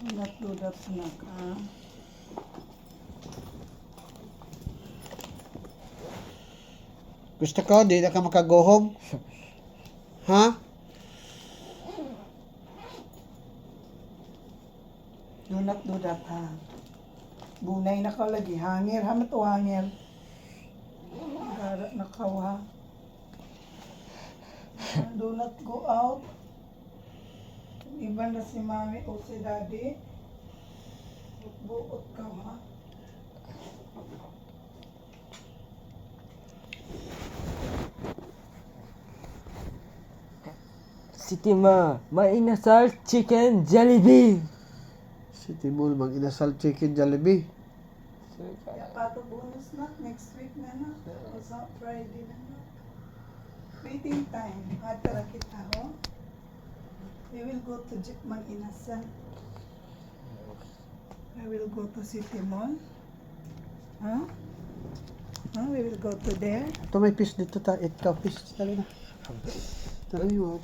Dulat-dulat na ka. Gusto ko, di na ka makagohom. Ha? Dulat-dulat ha. Bunay na ka lagi. Hangir ha, mato hangir. Gara na ka ha. Do not go out. Iba na si mami o si daddy. Buot ka ha. Si Tima, may inasal chicken Jollibee. Si Timul, mag-inasal chicken Jollibee. Kaya pato bonus na. Next week na na. O sa Friday na na. Waiting time. Atara kita ho. We will go to Mang Inasal. I will go to City Mall. Huh? Huh? We will go to there. Ito may fish dito ta. Eat ka fish. Tali na. Tali mo.